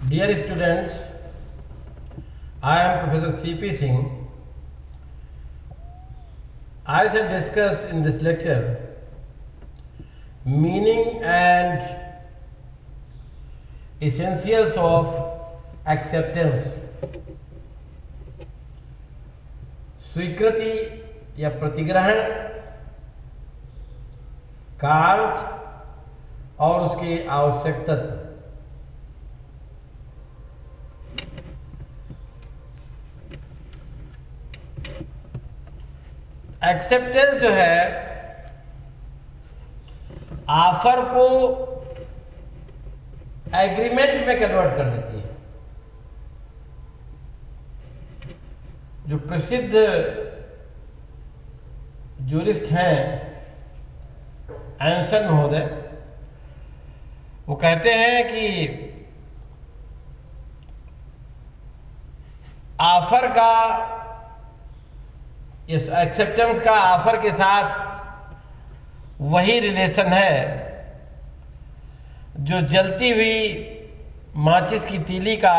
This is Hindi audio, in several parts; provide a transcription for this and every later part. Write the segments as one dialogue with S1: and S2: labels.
S1: Dear students, I am Professor C.P. Singh. I shall discuss in this lecture meaning and essentials of acceptance. स्वीकृति या प्रतिग्रहण का अर्थ और उसके आवश्यक तत्व। एक्सेप्टेंस जो है ऑफर को एग्रीमेंट में कन्वर्ट कर देती है। जो प्रसिद्ध जूरिस्ट हैं एंसन महोदय, वो कहते हैं कि ऑफर का, इस एक्सेप्टेंस का ऑफर के साथ वही रिलेशन है जो जलती हुई माचिस की तीली का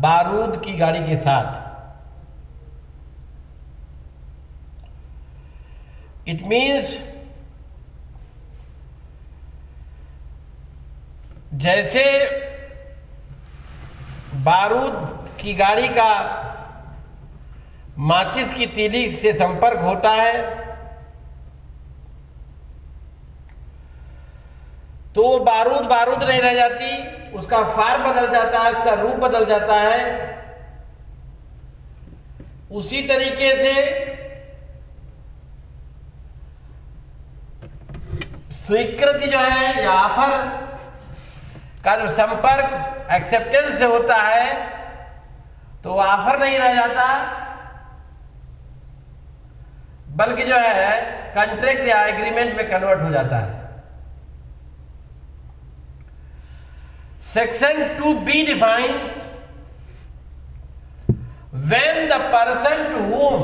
S1: बारूद की गाड़ी के साथ। इट मीन्स जैसे बारूद की गाड़ी का माचिस की तीली से संपर्क होता है तो वो बारूद नहीं रह जाती, उसका फार्म बदल जाता है, उसका रूप बदल जाता है। उसी तरीके से स्वीकृति जो है या ऑफर का जो संपर्क एक्सेप्टेंस से होता है तो वो ऑफर नहीं रह जाता, बल्कि जो है कॉन्ट्रैक्ट या एग्रीमेंट में कन्वर्ट हो जाता है। Section 2B defines when the person to whom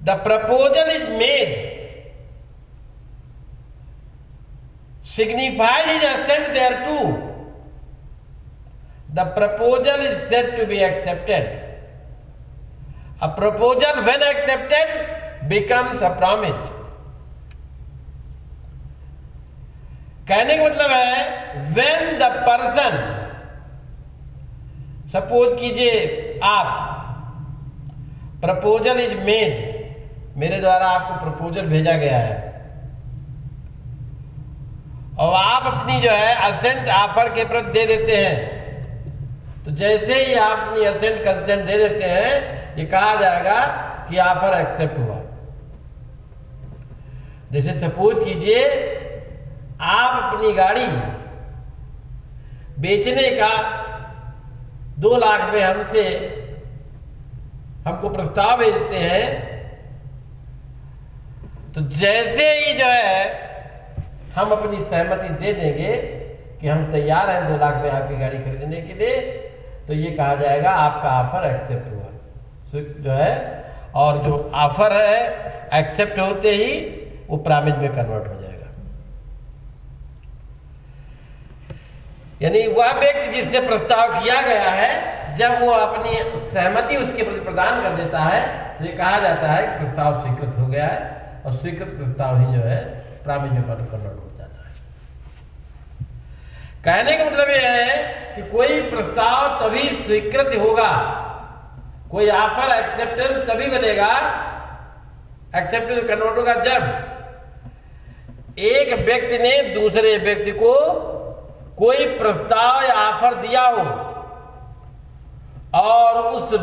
S1: the proposal is made signifies his assent thereto, the proposal is said to be accepted. A proposal when accepted becomes a promise. कहने का मतलब है when the person, सपोज कीजिए आप, प्रपोजल इज मेड, मेरे द्वारा आपको प्रपोजल भेजा गया है और आप अपनी जो है असेंट ऑफर के प्रति दे देते हैं, तो जैसे ही आप अपनी असेंट कंसेंट दे देते हैं ये कहा जाएगा कि ऑफर एक्सेप्ट हुआ। जैसे सपोज कीजिए आप अपनी गाड़ी बेचने का 2 लाख में हमको प्रस्ताव भेजते हैं, तो जैसे ही जो है हम अपनी सहमति दे देंगे कि हम तैयार हैं 2 लाख में आपकी गाड़ी खरीदने के लिए, तो ये कहा जाएगा आपका ऑफर एक्सेप्ट हुआ जो है। और जो ऑफर है एक्सेप्ट होते ही वो प्रॉमिस में कन्वर्ट हो जाएगा। यानी वह व्यक्ति जिससे प्रस्ताव किया गया है, जब वो अपनी सहमति उसके प्रति प्रदान कर देता है तो ये कहा जाता है कि प्रस्ताव स्वीकृत हो गया है, और स्वीकृत प्रस्ताव ही जो है प्रॉमिस में कन्वर्ट हो जाता है। कहने का मतलब यह है कि कोई प्रस्ताव तभी स्वीकृत होगा, कोई ऑफर एक्सेप्टेंस तभी बनेगा, एक्सेप्टेंस कन्वर्ट होगा जब एक व्यक्ति ने दूसरे व्यक्ति को कोई प्रस्ताव या ऑफर दिया हो और उस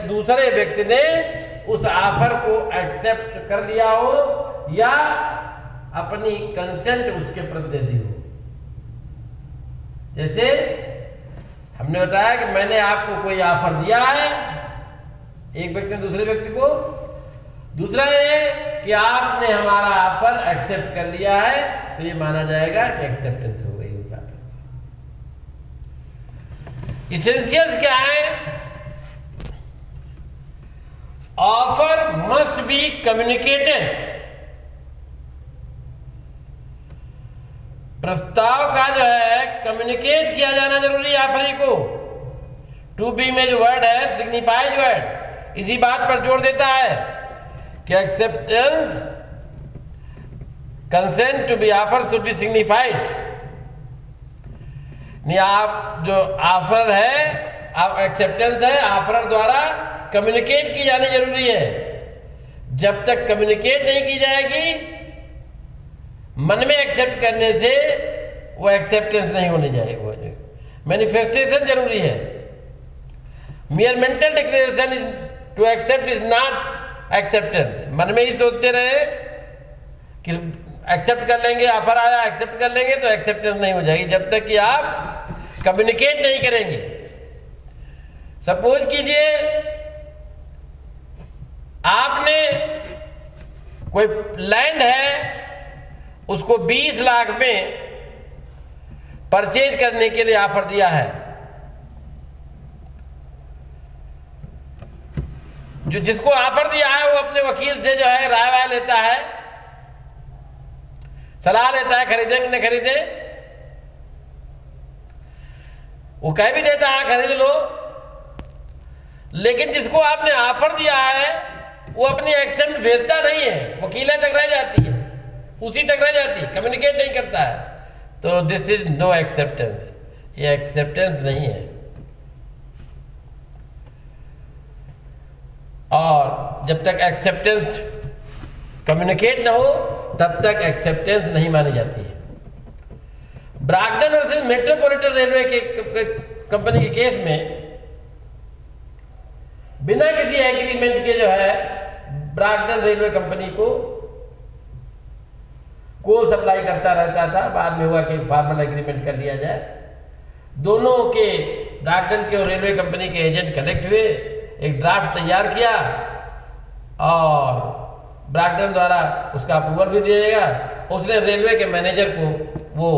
S1: दूसरे व्यक्ति ने उस ऑफर को एक्सेप्ट कर लिया हो या अपनी कंसेंट उसके प्रति दे दी हो। जैसे हमने बताया कि मैंने आपको कोई ऑफर दिया है, एक व्यक्ति ने दूसरे व्यक्ति को, दूसरा ये कि आपने हमारा ऑफर एक्सेप्ट कर लिया है, तो ये माना जाएगा कि एक्सेप्टेंस हो गई उस ऑफर। इसेंशियल्स क्या है? ऑफर मस्ट बी कम्युनिकेटेड प्रस्ताव का जो है कम्युनिकेट किया जाना जरूरी है ऑफरी को। टू बी में जो वर्ड है सिग्निफाइज वर्ड इसी बात पर जोर देता है कि acceptance consent to be offer should be signified. नहीं, आप जो ऑफर है, आप एक्सेप्टेंस है, ऑफर द्वारा कम्युनिकेट की जानी जरूरी है। जब तक कम्युनिकेट नहीं की जाएगी, मन में एक्सेप्ट करने से वो एक्सेप्टेंस नहीं होने जाएगा। मैनिफेस्टेशन जरूरी है। Mere mental declaration to accept is not acceptance. मन में ही सोचते रहे कि एक्सेप्ट कर लेंगे, ऑफर आया एक्सेप्ट कर लेंगे, तो एक्सेप्टेंस नहीं हो जाएगी जब तक कि आप कम्युनिकेट नहीं करेंगे। सपोज कीजिए आपने कोई लैंड है, उसको 20 लाख में परचेज करने के लिए ऑफर दिया है। जो जिसको ऑफर दिया है वो अपने वकील से जो है राय वाय लेता है, सलाह लेता है खरीदें कि नहीं खरीदे। वो कह भी देता है खरीद लो, लेकिन जिसको आपने ऑफर दिया है वो अपनी एक्सेप्ट भेजता नहीं है, वकीलें तक रह जाती है, उसी तक रह जाती है, कम्युनिकेट नहीं करता है। तो दिस इज नो एक्सेप्टेंस, ये एक्सेप्टेंस नहीं है। और जब तक एक्सेप्टेंस कम्युनिकेट ना हो तब तक एक्सेप्टेंस नहीं मानी जाती है। ब्रॉगडन वर्सेस मेट्रोपॉलिटन रेलवे के कंपनी के केस में बिना किसी एग्रीमेंट के जो है ब्रॉगडन रेलवे कंपनी को कोल सप्लाई करता रहता था। बाद में हुआ कि फॉर्मल एग्रीमेंट कर लिया जाए। दोनों के ब्रॉगडन के और रेलवे कंपनी के एजेंट कनेक्ट हुए, एक ड्राफ्ट तैयार किया और ब्रॉगडन द्वारा उसका अप्रूवल भी दिया जाएगा। उसने रेलवे के मैनेजर को वो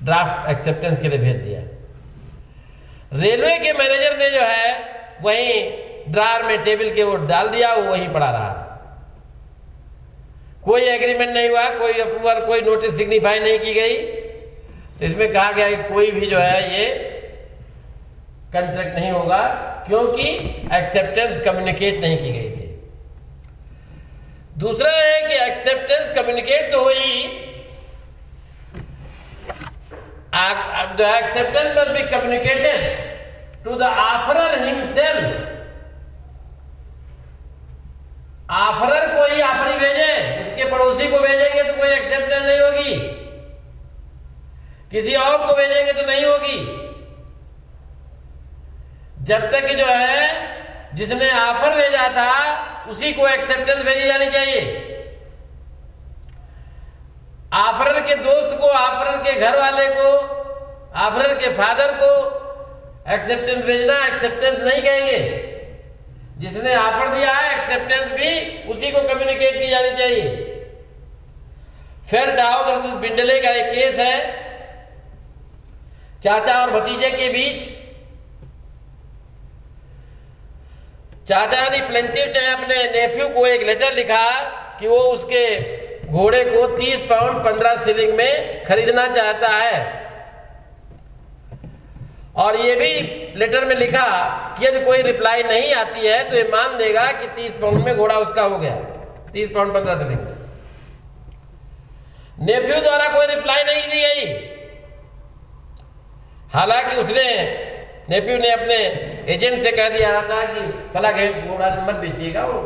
S1: ड्राफ्ट एक्सेप्टेंस के लिए भेज दिया। रेलवे के मैनेजर ने जो है वहीं ड्रार में टेबल के वो डाल दिया, वो वहीं पड़ा रहा। कोई एग्रीमेंट नहीं हुआ, कोई अप्रूवल, कोई नोटिस सिग्निफाई नहीं की गई। तो इसमें कहा गया कि कोई भी जो है ये कॉन्ट्रैक्ट नहीं होगा, क्योंकि एक्सेप्टेंस कम्युनिकेट नहीं की गई थी। दूसरा है कि एक्सेप्टेंस कम्युनिकेट तो हुई, acceptance must be communicated to the offeror himself. Offeror को ही ऑफरी भेजे, उसके पड़ोसी को भेजेंगे तो कोई एक्सेप्टेंस नहीं होगी, किसी और को भेजेंगे तो नहीं होगी। जब तक जो है जिसने ऑफर भेजा था उसी को एक्सेप्टेंस भेजी जानी चाहिए। ऑफरर के दोस्त को, ऑफरर के घर वाले को, ऑफरर के फादर को एक्सेप्टेंस भेजना एक्सेप्टेंस नहीं कहेंगे। जिसने ऑफर दिया है एक्सेप्टेंस भी उसी को कम्युनिकेट की जानी चाहिए। फेल्डाउ वर्सेस बिंडले का एक केस है, चाचा और भतीजे के बीच। चाचा ने प्लेंटिफ ने अपने नेफ्यू को एक लेटर लिखा कि वो उसके घोड़े को 30 पाउंड 15 शिलिंग में खरीदना चाहता है, और ये भी लेटर में लिखा कि यदि कोई रिप्लाई नहीं आती है तो ये मान लेगा कि 30 पाउंड में घोड़ा उसका हो गया, 30 पाउंड 15 शिलिंग। नेफ्यू द्वारा कोई रिप्लाई नहीं दी गई, हालांकि उसने नेफ्यू ने अपने एजेंट से कह दिया था कि फला घोड़ा मत बेचिएगा, वो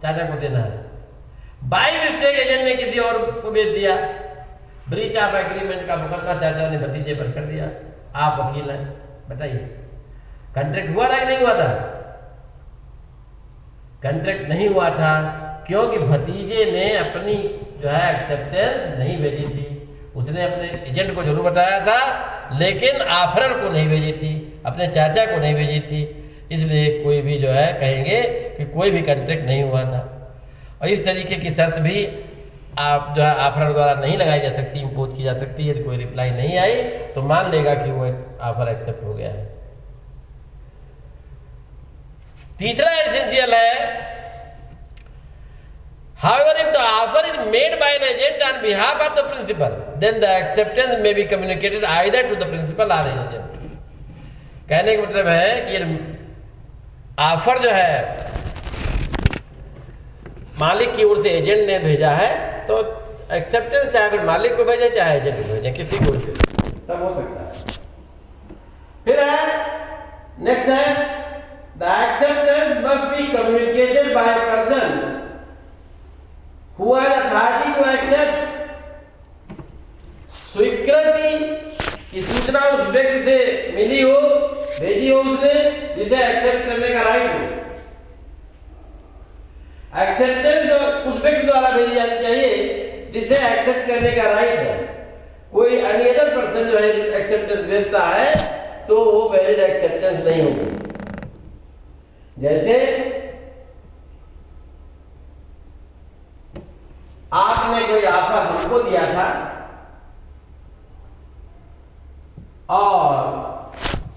S1: चाचा को देना है। बाई मिस्टेक एजेंट ने किसी और को बेच दिया। ब्रीच ऑफ एग्रीमेंट का मुकदमा चाचा ने भतीजे पर कर दिया। आप वकील हैं, बताइए कॉन्ट्रैक्ट हुआ था कि नहीं हुआ था? कॉन्ट्रैक्ट नहीं हुआ था क्योंकि भतीजे ने अपनी जो है एक्सेप्टेंस नहीं भेजी थी। उसने अपने एजेंट को जरूर बताया था, लेकिन ऑफरर को नहीं भेजी थी, अपने चाचा को नहीं भेजी थी। इसलिए कोई भी जो है कहेंगे कि कोई भी कॉन्ट्रैक्ट नहीं हुआ था। और इस तरीके की शर्त भी आप जो है ऑफरर द्वारा नहीं लगाई जा सकती, इम्पोज की जा सकती है। यदि कोई रिप्लाई नहीं आई तो मान लेगा कि वो ऑफर एक्सेप्ट हो गया है। तीसरा एसेंशियल है However, if the offer is made by an agent on behalf of the principal, then the acceptance may be communicated either to the principal or agent. कहने का मतलब है कि ये ऑफर जो है मालिक की ओर से एजेंट ने भेजा है, तो एक्सेप्टेंस चाहे फिर मालिक को भेजे चाहे एजेंट को भेजे, किसी को भी तब हो सकता है। फिर है नेक्स्ट है the acceptance must be communicated bye a person who has authority to accept। स्वीकृति की सूचना उस व्यक्ति से मिली हो, भेजी हो उसने, जिसे एक्सेप्ट करने का राइट हो। एक्सेप्टेंस उस व्यक्ति द्वारा भेजी जानी चाहिए जिसे एक्सेप्ट करने का राइट है। कोई अनी अदर पर्सन जो है एक्सेप्टेंस भेजता है तो वो वैलिड एक्सेप्टेंस नहीं होगी। जैसे आपने कोई ऑफर हमको दिया था और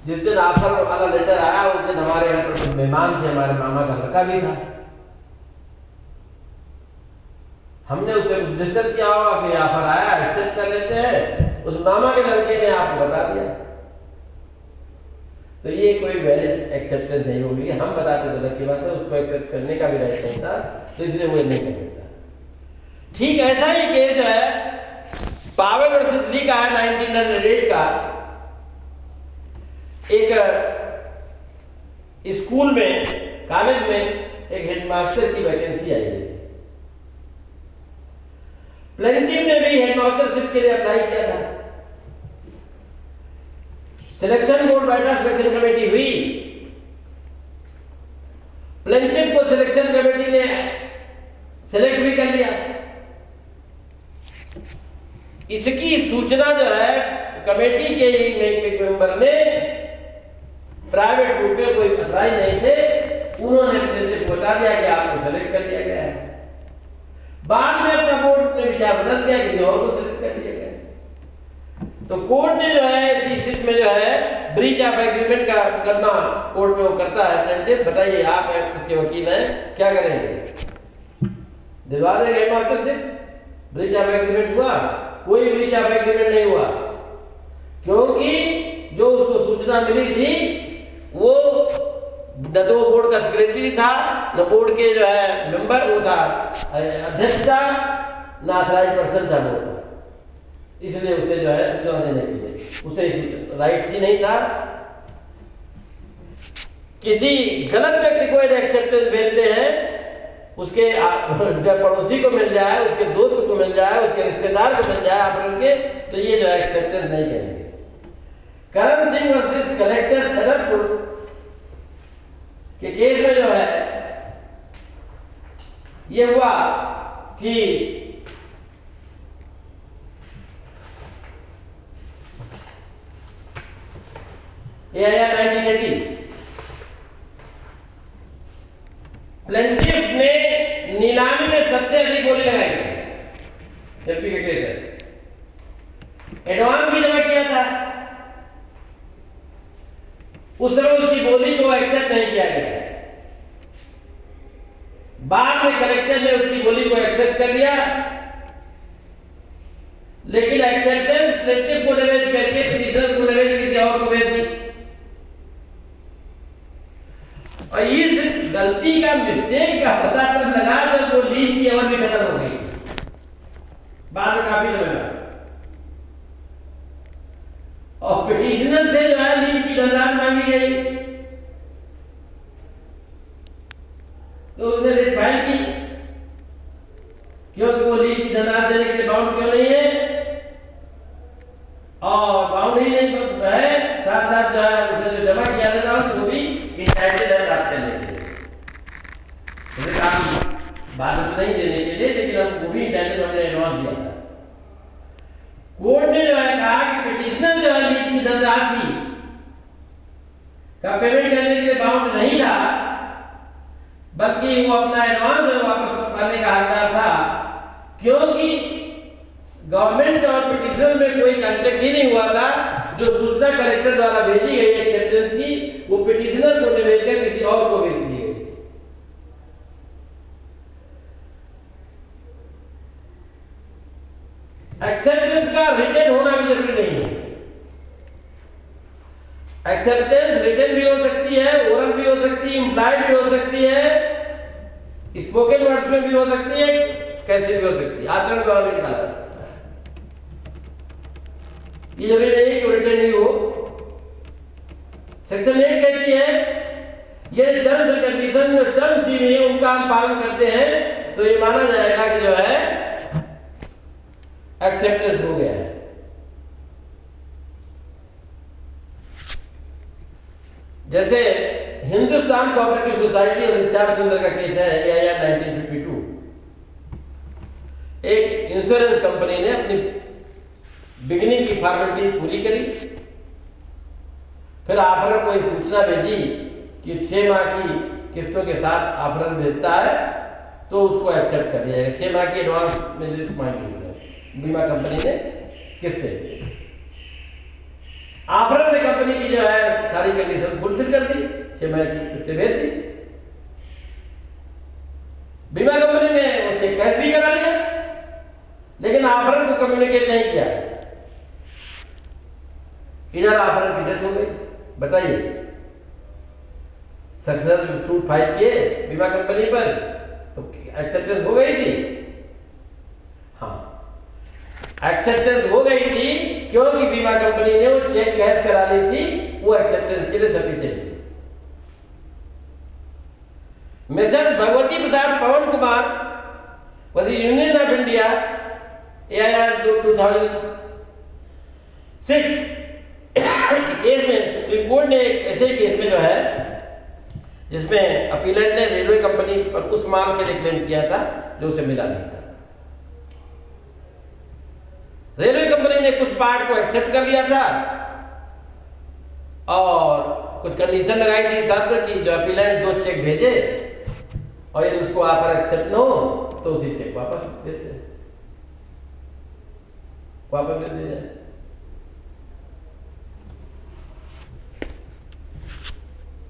S1: जिस दिन ऑफर वाला लेटर आया उस दिन हमारे घर पर कुछ मेहमान थे, हमारे मामा का लड़का भी था। हमने उससे डिस्कस किया होगा कि ऑफर आया, एक्सेप्ट कर लेते हैं, उस मामा के लड़के ने आपको बता दिया, तो ये कोई वैलिड एक्सेप्टेंस नहीं होगी। हम बताते तो अलग की बात है, उसको एक्सेप्ट करने का भी राइट नहीं था, तो इसलिए वो नहीं कर सकता। ठीक ऐसा ही केस जो है पावेल वर्सेस ली का है 1908 का। एक स्कूल में, कॉलेज में एक हेडमास्टर की वैकेंसी आई है। प्लेंटिव ने भी हेडमास्टरशिप के लिए अप्लाई किया था। सिलेक्शन बोर्ड बैठा, सिलेक्शन कमेटी हुई, प्लेंटिव को सिलेक्शन कमेटी ने सिलेक्ट भी कर लिया। इसकी सूचना जो है कमेटी के एक मेंबर ने, प्राइवेट ग्रुप में कोई असाइन नहीं थे, उन्होंने प्लेंटिव को बता दिया कि आपको सेलेक्ट कर लिया गया है। बाद में अपना बोर्ड ने विचार बदल दिया, किसी और को सेलेक्ट कर दिया गया। तो कोर्ट ने जो है इस स्थिति में जो है ब्रीच ऑफ एग्रीमेंट का मुकदमा कोर्ट में वो करता है प्लेंटिव। बताइए आप उसके वकील हैं, क्या करेंगे? दिलवा देंगे हेडमास्टरशिप? ब्रीच ऑफ एग्रीमेंट हुआ? कोई ब्रीच ऑफ एग्रीमेंट नहीं हुआ, क्योंकि जो उसको सूचना मिली थी वो न तो बोर्ड का सेक्रेटरी था, न बोर्ड के जो है मेंबर, वो था अध्यक्ष था, न ऑथराइज पर्सन था बोर्ड का, इसलिए उसे जो है सूचना देने के लिए उसे राइट ही नहीं था। किसी गलत व्यक्ति को यदि एक्सेप्टेंस भेजते हैं, उसके जब पड़ोसी को मिल जाए, उसके दोस्त को मिल जाए, उसके रिश्तेदार को मिल जाए आप उनके, तो ये जो है एक्सेप्टेंस नहीं करेंगे। करण सिंह वर्सेस कलेक्टर खदरपुर के केस में जो है ये हुआ कि ये आया 1980। प्लेंटिफ ने नीलामी में सबसे अधिक बोली लगाई, एलपी के केस है। एडवांस भी जमा किया था, उस समय उसकी बोली को एक्सेप्ट नहीं किया गया। बाद में कलेक्टर ने उसकी बोली को एक्सेप्ट कर लिया, लेकिन एक्सेप्टेंस प्लेंटिफ को निवेश करके पिटीशनर को निवेश किसी और को भेज दी। और इस गलती का, मिस्टेक का पता तब लगा जब वो लीज की अवधि भी खत्म हो गई, बाद में काफी समय लगा। और पिटीशनर से जो है लीज की धनराशि मांगी गई, तो उसने रिट फाइल की, क्योंकि वो लीज की धनराशि देने के लिए बाउंड क्यों नहीं है, और बाउंड ही नहीं है, साथ साथ जो है उसने जो जमा किया था वो भी इंटाइटल है प्राप्त करने के लिए, काम बाद में नहीं देने के लिए, लेकिन हम वो भी इंटाइटल हमने एडवांस दिया था। कोर्ट ने जो है कहा कि पिटीशनर जो है लीज की धनराशि का पेमेंट करने के लिए बाउंड नहीं था, बल्कि वो अपना एडवांस वापस पाने का हकदार था, क्योंकि गवर्नमेंट और पिटीशनर में कोई कॉन्ट्रैक्ट ही नहीं हुआ था। जो सूचना कलेक्टर द्वारा भेजी गई एक्सेप्टेंस की, वो पिटीशनर को भेजकर किसी और को भेज दी गई। एक्सेप्टेंस रिटन भी हो सकती है, ओरल भी हो सकती है, इम्प्लाइड भी हो सकती है, स्पोकन वर्ड्स में भी हो सकती है, कैसे भी हो सकती है, आचरण द्वारा भी निकाला जा सकता है। ये जरूरी नहीं कि रिटन ही हो। सेक्शन 8 कहती है ये टर्म्स एंड कंडीशन जो टर्म्स दी हुई है उनका हम पालन करते हैं तो ये माना जाएगा कि जो है एक्सेप्टेंस हो गया है। जैसे हिंदुस्तान कोऑपरेटिव सोसाइटी और श्याम सुंदर का केस है AIR 1952। एक इंश्योरेंस कंपनी ने अपनी बिगिनिंग की फॉर्मेलिटी पूरी करी, फिर ऑफरर को एक सूचना भेजी कि 6 माह की किस्तों के साथ ऑफरर भेजता है तो उसको एक्सेप्ट कर लिया जाएगा। 6 माह की एडवांस में मांगी बीमा कंपनी ने किस्तें, ऑफरर ने कंपनी की जो है सारी कंडीशन फुलफिल कर दी, 6 माह की किस्तें भेज दी। बीमा कंपनी ने वो चेक कैश भी करा लिया, लेकिन ऑफरर को कम्युनिकेट नहीं किया। इधर ऑफरर की डेथ हो गई। बताइए, सक्सेसफुल सूट फाइल किए बीमा कंपनी पर तो एक्सेप्टेंस हो गई थी। हाँ, एक्सेप्टेंस हो गई थी क्योंकि बीमा कंपनी ने वो चेक कैश करा ली थी, वो एक्सेप्टेंस के लिए सफिशिएंट थी। Mister Bhagwati Prasad Pawan Kumar was the Union of India AIR 2006 case में सुप्रीम कोर्ट ने एक ऐसे केस में जो है जिसमें अपीलेंट ने रेलवे कंपनी पर उस माल के लिए क्लेम किया था जो उसे मिला नहीं था। रेलवे कंपनी ने कुछ पार्ट को एक्सेप्ट कर लिया था और कुछ कंडीशन लगाई थी शर्त की जो अपीलेंट 2 चेक भेजे और यदि उसको ऑफर एक्सेप्ट न हो तो उसी चेक वापस दे दिया जाए।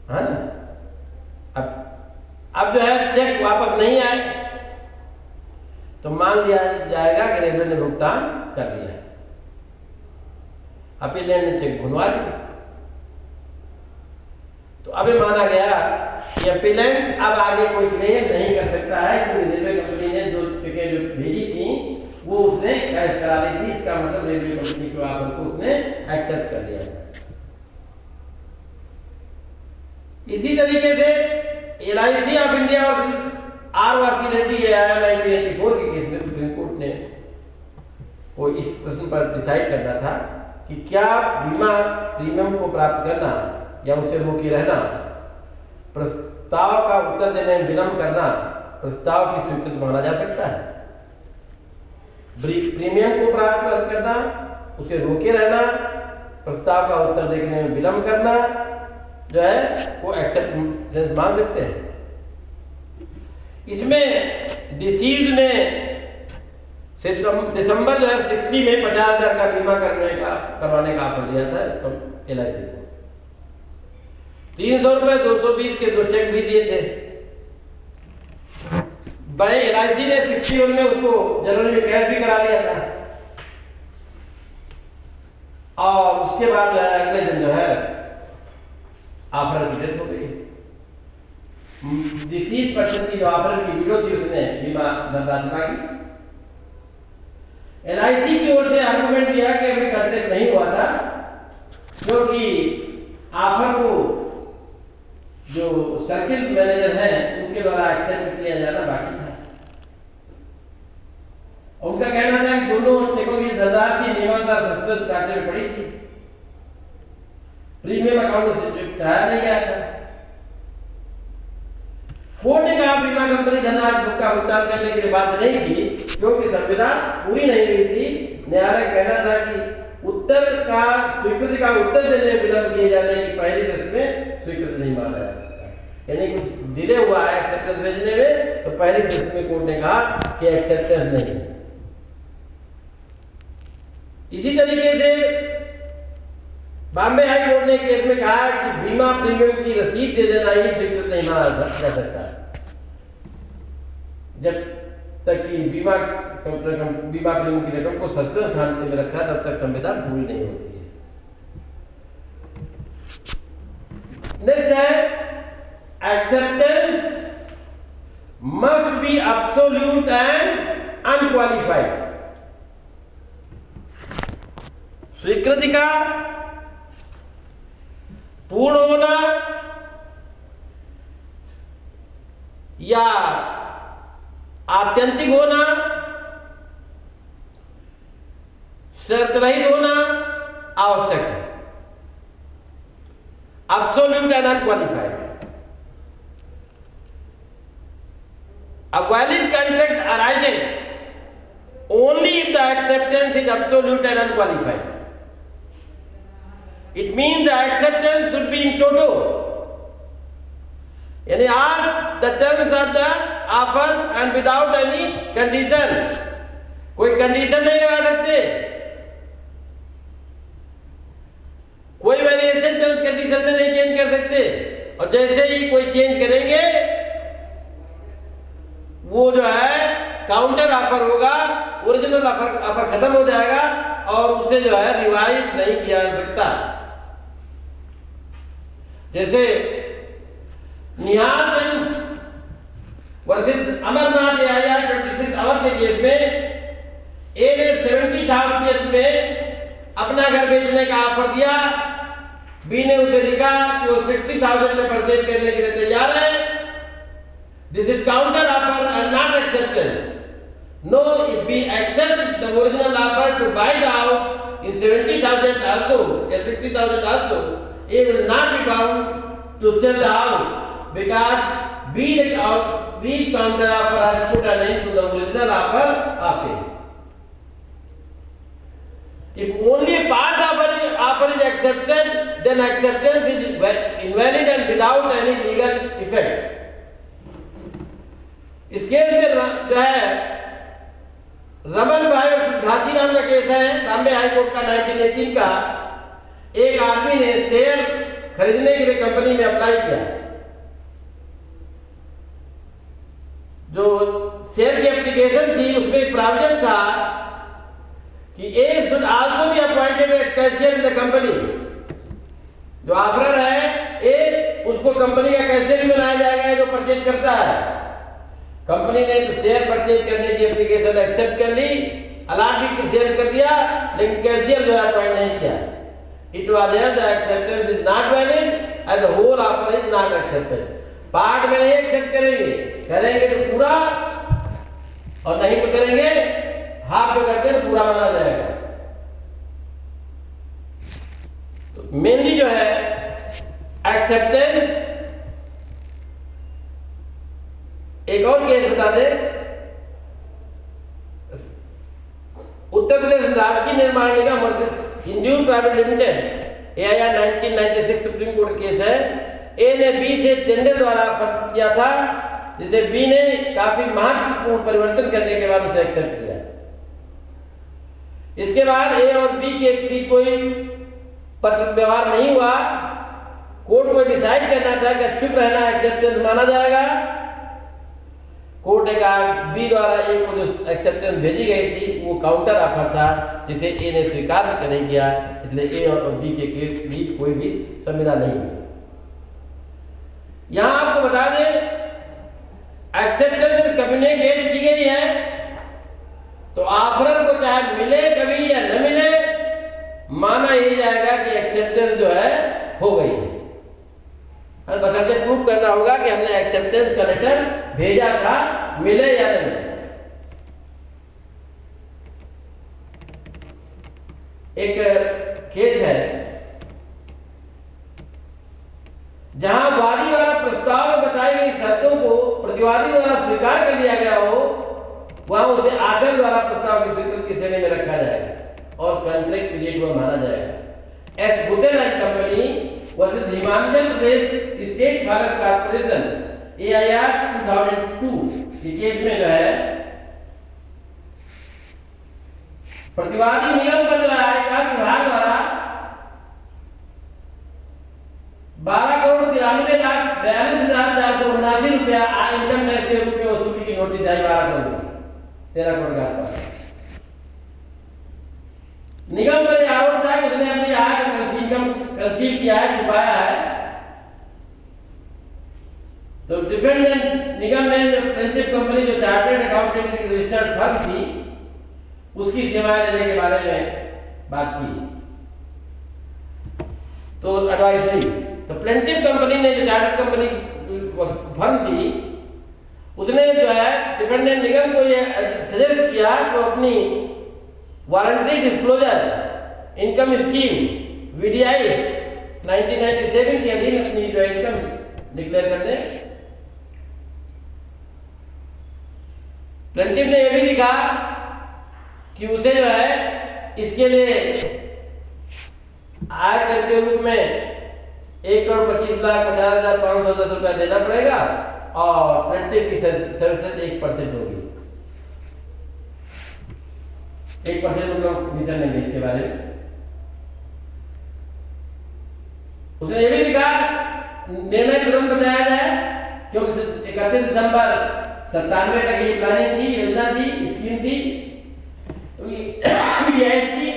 S1: हाँ ना, अब जो है चेक वापस नहीं आए तो मान लिया जाएगा कि रेलवे ने भुगतान कर दिया है, अपीलेंट ने चेक भुनवा दिया। तो अभी माना गया कि अपीलेंट अब आगे कोई क्लेम नहीं कर सकता है क्योंकि रेलवे कंपनी ने जो चेकें जो भेजी थी वो उसने कैश करा ली थी। इसका मतलब रेलवे कंपनी के ऑफर को उसने एक्सेप्ट कर लिया था। इसी तरीके से LIC ऑफ इंडिया और R वासी रेड्डी 1984 के केस में सुप्रीम कोर्ट ने वो इस प्रश्न पर डिसाइड करना था कि क्या बीमा प्रीमियम को प्राप्त करना या उसे रोके रहना, प्रस्ताव का उत्तर देने में विलंब करना प्रस्ताव की स्वीकृति माना जा सकता है। प्रीमियम को प्राप्त करना, उसे रोके रहना, प्रस्ताव का उत्तर देने में विलंब करना जो है वो एक्सेप्टेंस मान सकते हैं। इसमें डिसीज ने दिसंबर जो है 60 में 50,000 का बीमा करवाने का ऑफर दिया था LIC को। 300 रुपए 220 के 2 चेक भी दिए थे। LIC ने 61 में उसको जनवरी में कैश भी करा लिया था और उसके बाद जो है अगले दिन जो है ऑफर की डेथ हो गई। डिसीज पर्सन की जो ऑफर की विडो थी उसने बीमा धनराशि मांगी। LIC की ओर से आर्गुमेंट दिया कि अभी कंटेक्ट नहीं हुआ था क्योंकि ऑफर को जो सर्किल मैनेजर हैं उनके द्वारा एक्सेप्ट किया जाना बाकी था। उनका कहना था कि दोनों चेकों की धनराशि नियमानुसार सस्पेंस खाते में पड़ी थी, प्रीमियम अकाउंट से कराया नहीं गया था। कोर्ट ने कहा बीमा कंपनी धनराशि का भुगतान करने के लिए बाध्य नहीं थी क्योंकि संविदा पूरी नहीं हुई थी। न्यायालय कहना था कि उत्तर का स्वीकृति का उत्तर देने में विलंब किए जाने की पहली दृष्टि में स्वीकृति नहीं माना जा सकता, यानी कुछ डिले हुआ है एक्सेप्टेंस भेजने में तो पहली दृष्टि में कोर्ट ने कहा कि एक्सेप्टेंस नहीं। इसी तरीके से बॉम्बे हाई कोर्ट ने केस में कहा कि बीमा प्रीमियम की रसीद दे देना ही स्वीकृत नहीं माना जा सकता जब तक कि बीमा प्रीमियम की रकम को सस्पेंस खाते में रखा तब तक संविदा पूरी नहीं होती है। नेक्स्ट है acceptance must B absolute and unqualified. स्वीकृति का पूर्ण होना या आत्यंतिक होना, शर्त रहित होना आवश्यक है। Absolute and unqualified. A valid contract arises only if the acceptance is absolute and unqualified. It means the acceptance should be in toto. यानी all the terms of the offer and without any conditions. कोई कंडीशन नहीं लगा सकते, कोई वेरिएशन टर्म्स कंडीशन में नहीं चेंज कर सकते, और जैसे ही कोई चेंज करेंगे वो जो है काउंटर ऑफर होगा, ओरिजिनल ऑफर खत्म हो जाएगा और उसे जो है रिवाइव नहीं किया जा सकता। जैसे Nihal Chand versus Amarnath AIR 26 our के केस में ए ने 70,000 में अपना घर बेचने का ऑफर दिया, बी ने उसे लिखा कि वो 60,000 में परचेज करने के लिए तैयार है। This is counter offer and not acceptance. No, if we accept the original offer to buy the house in 70,000 also, or 60,000 also, it will not be bound to sell the house because we counter offer has put an end to the original offer of it. If only part offer is accepted, then acceptance is invalid and without any legal effect. इस केस में जो है रमन भाई और घाती नाम का केस है, बॉम्बे हाई कोर्ट का 1918 का। एक आदमी ने शेयर खरीदने के लिए कंपनी में अप्लाई किया। जो शेयर की एप्लीकेशन थी उसमें एक प्रोविजन था कि A should also be appointed as cashier in the company. जो ऑफरर है ए, उसको कंपनी का कैशियर भी बनाया जाएगा जो परचेज करता है। कंपनी ने तो शेयर परचेज करने की एप्लीकेशन एक्सेप्ट कर ली, अलॉट भी शेयर कर दिया, लेकिन कैशियर जो है अपॉइंट नहीं किया। It was here the acceptance is not valid and the whole offer is not accepted. Part में नहीं एक्सेप्ट करेंगे, करेंगे तो पूरा, और नहीं तो करेंगे हाफ में करते तो पूरा माना जाएगा। तो मेनली जो है एक्सेप्टेंस। एक और केस बता दे, उत्तर Pradesh Rajkiya Nirman Nigam versus Hindu private limited AIR 1996 supreme court case है। ए ने बी से टेंडर द्वारा ऑफर किया था, जिसे बी ने काफी महत्वपूर्ण परिवर्तन करने के बाद उसे एक्सेप्ट किया। इसके बाद ए और बी के बीच कोई पत्र व्यवहार नहीं हुआ। कोर्ट को डिसाइड करना था कि चुप रहना एक्सेप्टेंस माना जाएगा। कोर्ट ने कहा बी द्वारा ए को जो एक्सेप्टेंस भेजी गई थी वो काउंटर ऑफर था, जिसे ए ने स्वीकार नहीं किया, इसलिए ए और बी के बीच कोई भी संविदा नहीं हुई। यहां आपको बता दें, एक्सेप्टेंस कम्युनिकेट की गई है तो ऑफरर को चाहे मिले कभी या न मिले, माना यही जाएगा कि एक्सेप्टेंस जो है हो गई है। बस ऐसे प्रूव करना होगा कि हमने एक्सेप्टेंस का लेटर भेजा था, मिले या नहीं। एक केस है जहां वादी द्वारा प्रस्ताव में बताई गई शर्तों को प्रतिवादी द्वारा स्वीकार कर लिया गया हो, वहां उसे आचरण द्वारा प्रस्ताव की स्वीकृति की श्रेणी में रखा जाएगा और कॉन्ट्रैक्ट पीरियड को माना जाएगा। S Butail and company versus Himachal Pradesh state forest corporation AIR 2002 के केस में जो है प्रतिवादी निगम पर जो है आयकर विभाग द्वारा 12,93,42,479 रुपया इनकम टैक्स के रूप में वसूली की नोटिस आई। 12 करोड़ 13 करोड़ के आसपास। निगम पर आरोप था कि उसने अपनी आय को कंसील किया है, छुपाया है, डिपेंडेंट निगम ने जो प्लेंटिफ कंपनी जो चार्टर्ड अकाउंटेंट की रजिस्टर्ड फर्म थी उसकी सेवाएं लेने के बारे में बात की। तो एडवाइजरी, तो प्लेंटिफ कंपनी ने जो चार्टर्ड कंपनी फर्म थी उसने जो है डिपेंडेंट निगम को ये सजेस्ट किया कि अपनी voluntary disclosure income scheme VDI 1997 के अधीन अपनी जो इनकम डिक्लेयर कर दें। प्लेंटिफ ने यह भी लिखा कि उसे जो है इसके लिए आयकर के रूप में 1,25,50,510 रुपया देना पड़ेगा और प्लेंटिफ की सर्विसेज 1% होगी। 1% हम लोग कमीशन लेंगे इसके बारे में। उसने ये भी लिखा निर्णय तुरंत बताया जाए क्योंकि 31 दिसंबर 97 तक ये प्लानिंग थी, योजना थी, स्कीम थी की।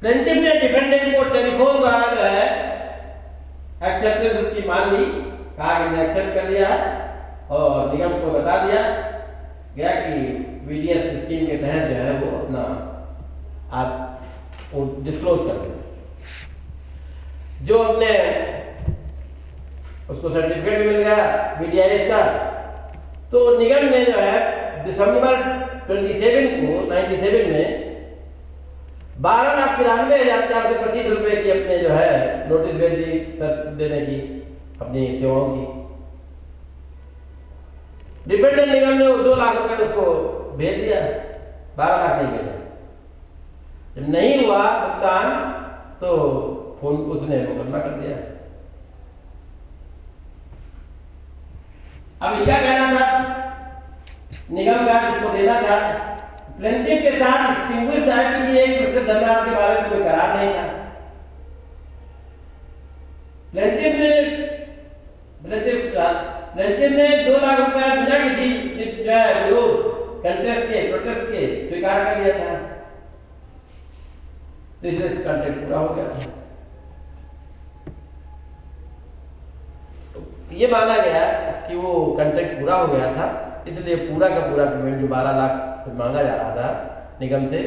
S1: प्लेंटिफ ने डिफेंडेंट को टेलीफोन द्वारा जो है एक्सेप्टेंस उसकी मान ली, कहा कि मैंने एक्सेप्ट कर लिया और निगम को बता दिया गया कि वीडीएस स्कीम के तहत जो है वो अपना आप डिस्क्लोज कर दें। जो अपने उसको सर्टिफिकेट भी मिल गया वीडीआईएस का। तो निगम ने जो है दिसंबर 27 को 97 में 12,93,425 रुपए की अपने जो है नोटिस भेज दी सर देने की अपनी सेवाओं की। डिपेंडेंट निगम ने 2 लाख रुपए उसको भेज दिया, 12 लाख नहीं भेजा। जब नहीं हुआ भुगतान तो फोन उसने मुकदमा कर दिया। अब इसका कहना था निगम का इसको देना था। प्लेंटिफ के साथ एक्सटिंग्विश्ड एक्ट की 1% धनराशि के बारे में कोई करार नहीं था। प्लेंटिफ ने 2 लाख रुपया बिना किसी जो है विरोध प्रोटेस्ट के स्वीकार कर लिया था। तो इसलिए कॉन्ट्रैक्ट पूरा हो गया। तो ये माना गया कि वो कॉन्ट्रैक्ट पूरा हो गया था, इसलिए पूरा का पूरा पेमेंट जो 12 लाख मांगा जा रहा था निगम से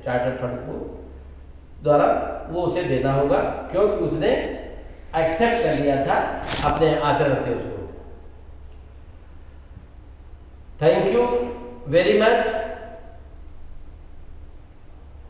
S1: चार्टर्ड फंड को द्वारा वो उसे देना होगा क्योंकि उसने एक्सेप्ट कर लिया था अपने आचरण से उसको। Thank you very much.